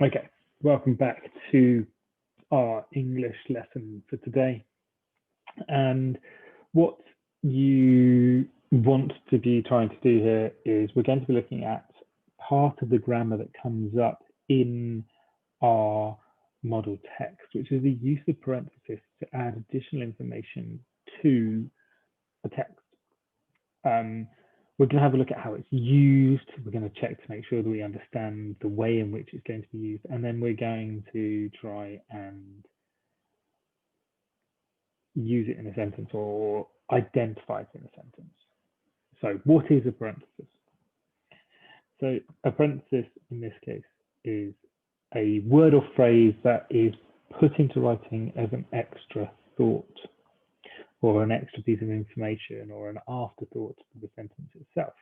Okay, welcome back to our English lesson for today. And what you want to be trying to do here is we're going to be looking at part of the grammar that comes up in our model text, which is the use of parentheses to add additional information to a text. We're going to have a look at how it's used. We're going to check to make sure that we understand the way in which it's going to be used. And then we're going to try and use it in a sentence or identify it in a sentence. So what is a parenthesis? So a parenthesis in this case is a word or phrase that is put into writing as an extra thought or an extra piece of information or an afterthought to the sentence itself.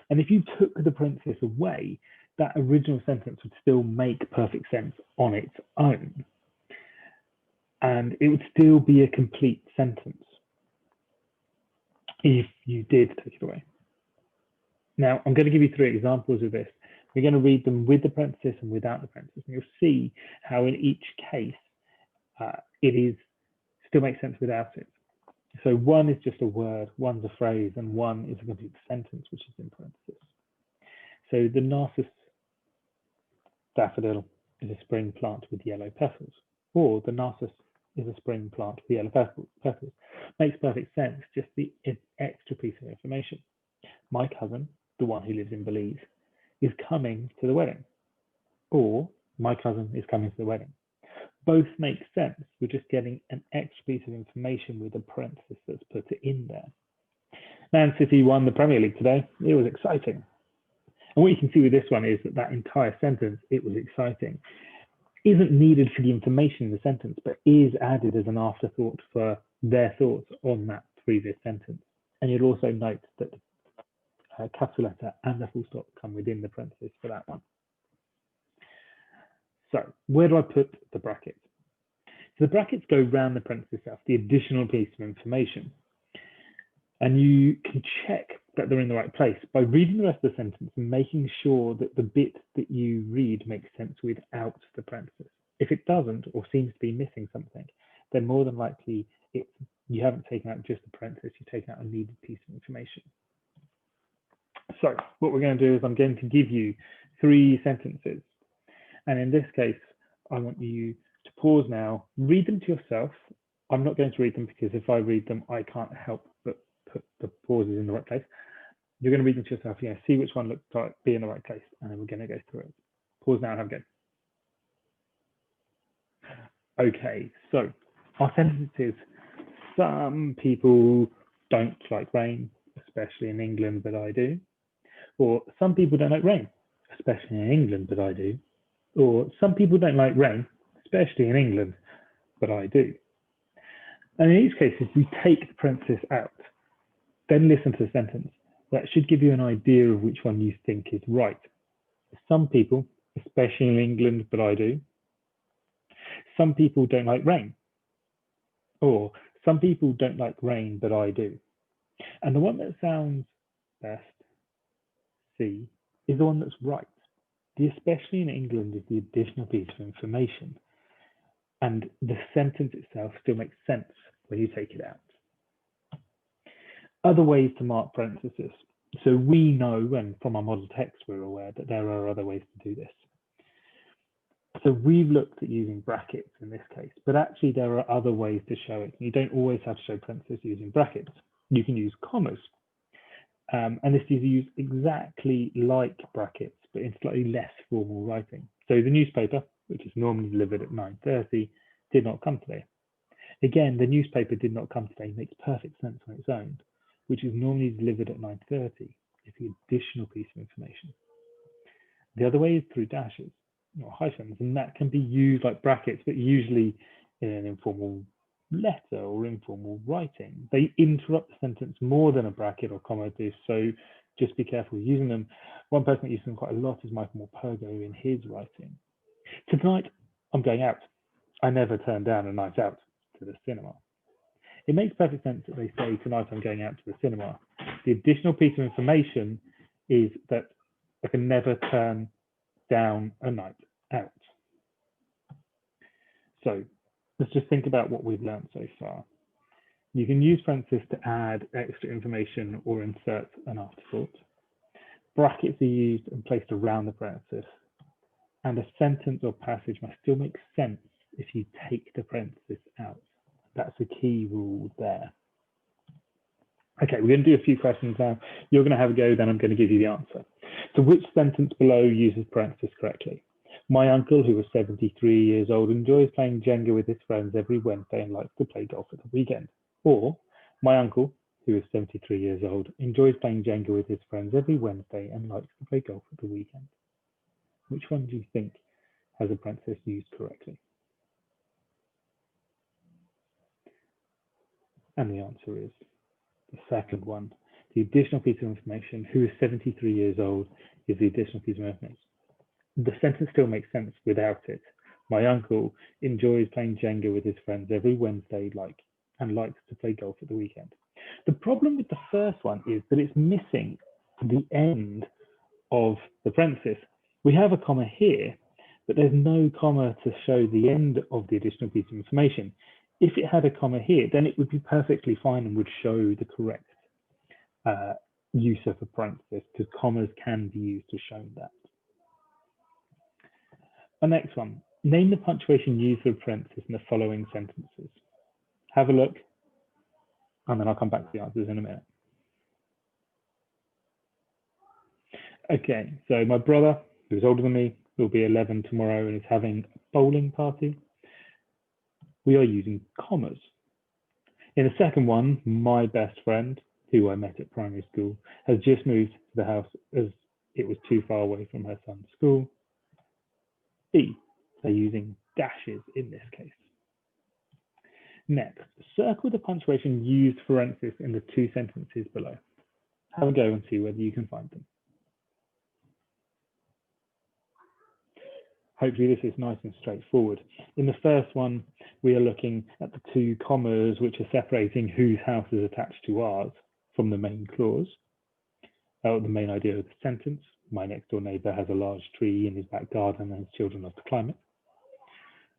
And if you took the parenthesis away, that original sentence would still make perfect sense on its own. And it would still be a complete sentence if you did take it away. Now, I'm going to give you 3 examples of this. We're going to read them with the parenthesis and without the parenthesis. And you'll see how in each case, it still makes sense without it. So one is just a word, one's a phrase, and one is a complete sentence, which is in parenthesis. So the Narcissus daffodil is a spring plant with yellow petals, or the Narcissus is a spring plant with yellow petals. Makes perfect sense, just the extra piece of information. My cousin, the one who lives in Belize, is coming to the wedding, or my cousin is coming to the wedding. Both make sense. We're just getting an extra piece of information with a parenthesis that's put in there. Man City won the Premier League today. It was exciting. And what you can see with this one is that entire sentence, it was exciting, isn't needed for the information in the sentence, but is added as an afterthought for their thoughts on that previous sentence. And you'll also note that the capital letter and the full stop come within the parenthesis for that one. So where do I put the brackets? So the brackets go around the parenthesis itself, the additional piece of information. And you can check that they're in the right place by reading the rest of the sentence and making sure that the bit that you read makes sense without the parenthesis. If it doesn't or seems to be missing something, then more than likely you haven't taken out just the parenthesis, you've taken out a needed piece of information. So what we're going to do is I'm going to give you 3 sentences. And in this case, I want you to pause now, read them to yourself. I'm not going to read them because if I read them, I can't help but put the pauses in the right place. You're going to read them to yourself, see which one looks like be in the right place, and then we're going to go through it. Pause now and have a go. Okay, so our sentences. Some people don't like rain, especially in England, but I do. Or some people don't like rain, especially in England, but I do. Or some people don't like rain, especially in England, but I do. And in each case, if we take the parenthesis out, then listen to the sentence. That should give you an idea of which one you think is right. Some people, especially in England, but I do. Some people don't like rain. Or some people don't like rain, but I do. And the one that sounds best, C, is the one that's right. The especially in England is the additional piece of information. And the sentence itself still makes sense when you take it out. Other ways to mark parentheses. So we know, and from our model text, we're aware that there are other ways to do this. So we've looked at using brackets in this case, but actually there are other ways to show it. You don't always have to show parentheses using brackets. You can use commas. And this is used exactly like brackets, but in slightly less formal writing. So the newspaper, which is normally delivered at 9:30, did not come today. Again, the newspaper did not come today makes perfect sense on its own, which is normally delivered at 9:30, is the additional piece of information. The other way is through dashes or hyphens, and that can be used like brackets, but usually in an informal letter or informal writing. They interrupt the sentence more than a bracket or comma do, so just be careful using them. One person that uses them quite a lot is Michael Morpurgo in his writing. Tonight, I'm going out. I never turn down a night out to the cinema. It makes perfect sense that they say, tonight I'm going out to the cinema. The additional piece of information is that I can never turn down a night out. So let's just think about what we've learned so far. You can use parentheses to add extra information or insert an afterthought. Brackets are used and placed around the parenthesis. And a sentence or passage must still make sense if you take the parenthesis out. That's a key rule there. Okay, we're going to do a few questions now. You're going to have a go, then I'm going to give you the answer. So which sentence below uses parenthesis correctly? My uncle, who is 73 years old, enjoys playing Jenga with his friends every Wednesday and likes to play golf at the weekend. Or, my uncle, who is 73 years old, enjoys playing Jenga with his friends every Wednesday and likes to play golf at the weekend. Which one do you think has a parenthesis used correctly? And the answer is the second one. The additional piece of information, who is 73 years old, is the additional piece of information. The sentence still makes sense without it. My uncle enjoys playing Jenga with his friends every Wednesday and likes to play golf at the weekend. The problem with the first one is that it's missing the end of the parenthesis. We have a comma here, but there's no comma to show the end of the additional piece of information. If it had a comma here, then it would be perfectly fine and would show the correct use of a parenthesis, because commas can be used to show that. The next one, name the punctuation used for a parenthesis in the following sentences. Have a look, and then I'll come back to the answers in a minute. Okay, so my brother, who's older than me, will be 11 tomorrow and is having a bowling party. We are using commas. In the second one, my best friend, who I met at primary school, has just moved to the house as it was too far away from her son's school. B, they're using dashes in this case. Next, circle the punctuation used for parenthesis in the two sentences below. Have a go and see whether you can find them. Hopefully this is nice and straightforward. In the first one, we are looking at the two commas which are separating whose house is attached to ours from the main clause, the main idea of the sentence. My next door neighbour has a large tree in his back garden and his children love to climb it.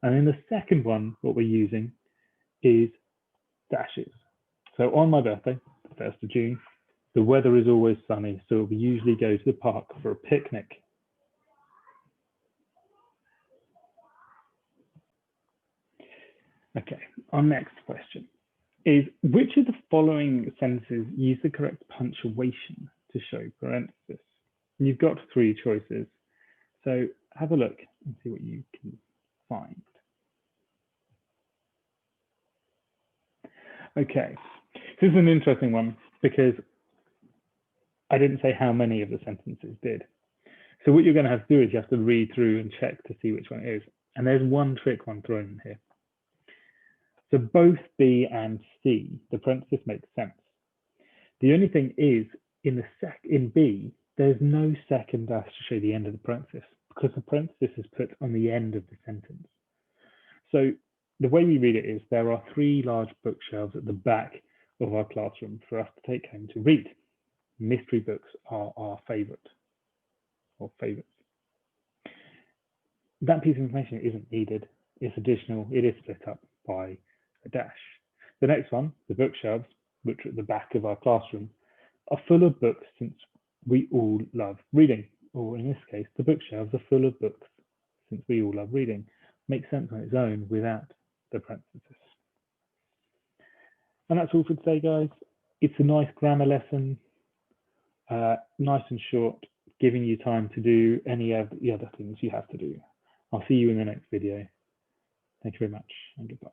And in the second one, what we're using is dashes. So on my birthday, the 1st of June, the weather is always sunny, so we usually go to the park for a picnic. Okay, our next question is, which of the following sentences use the correct punctuation to show parenthesis? And you've got three choices, so have a look and see what you can find. Okay, this is an interesting one because I didn't say how many of the sentences did. So what you're going to have to do is you have to read through and check to see which one it is. And there's one trick one thrown in here. So both B and C, the parenthesis makes sense. The only thing is in B, there's no second dash to show the end of the parenthesis because the parenthesis is put on the end of the sentence. So the way we read it is there are three large bookshelves at the back of our classroom for us to take home to read. Mystery books are our favorite or favorites. That piece of information isn't needed. It's additional. It is split up by a dash. The next one, the bookshelves, which are at the back of our classroom, are full of books since we all love reading. Or in this case, the bookshelves are full of books since we all love reading. Makes sense on its own without the parenthesis. And that's all for today, guys. It's a nice grammar lesson, nice and short, giving you time to do any of the other things you have to do. I'll see you in the next video. Thank you very much and goodbye.